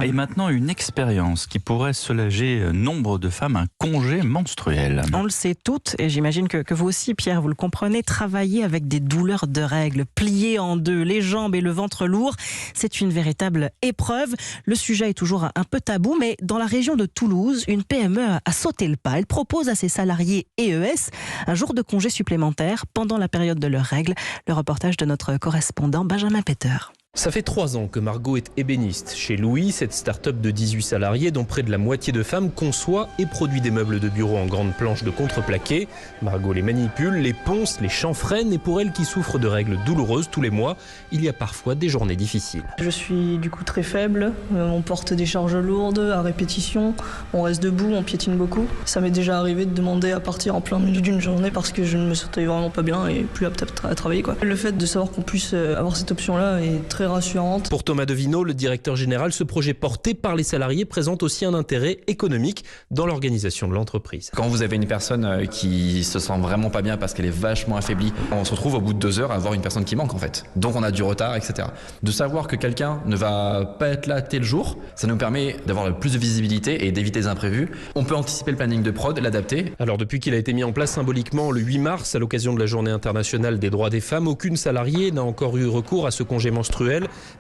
Et maintenant, une expérience qui pourrait soulager nombre de femmes, un congé menstruel. On le sait toutes, et j'imagine que vous aussi, Pierre, vous le comprenez, travailler avec des douleurs de règles, pliées en deux, les jambes et le ventre lourds, c'est une véritable épreuve. Le sujet est toujours un peu tabou, mais dans la région de Toulouse, une PME a sauté le pas. Elle propose à ses salariés EES un jour de congé supplémentaire pendant la période de leurs règles. Le reportage de notre correspondant Benjamin Peter. Ça fait 3 ans que Margot est ébéniste. Chez Louis, cette start-up de 18 salariés dont près de la moitié de femmes conçoit et produit des meubles de bureau en grandes planches de contreplaqué. Margot les manipule, les ponce, les chanfreine, et pour elle qui souffre de règles douloureuses tous les mois, il y a parfois des journées difficiles. Je suis du coup très faible, on porte des charges lourdes à répétition, on reste debout, on piétine beaucoup. Ça m'est déjà arrivé de demander à partir en plein milieu d'une journée parce que je ne me sentais vraiment pas bien et plus apte à travailler, quoi. Le fait de savoir qu'on puisse avoir cette option-là est très rassurante. Pour Thomas Devineau, le directeur général, ce projet porté par les salariés présente aussi un intérêt économique dans l'organisation de l'entreprise. Quand vous avez une personne qui se sent vraiment pas bien parce qu'elle est vachement affaiblie, on se retrouve au bout de 2 heures à avoir une personne qui manque en fait. Donc on a du retard, etc. De savoir que quelqu'un ne va pas être là tel jour, ça nous permet d'avoir le plus de visibilité et d'éviter les imprévus. On peut anticiper le planning de prod, l'adapter. Alors depuis qu'il a été mis en place symboliquement le 8 mars à l'occasion de la Journée internationale des droits des femmes, aucune salariée n'a encore eu recours à ce congé menstruel.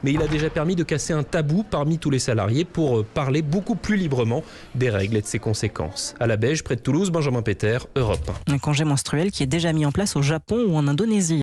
Mais il a déjà permis de casser un tabou parmi tous les salariés pour parler beaucoup plus librement des règles et de ses conséquences. À la Beige, près de Toulouse, Benjamin Peter, Europe 1. Un congé menstruel qui est déjà mis en place au Japon ou en Indonésie.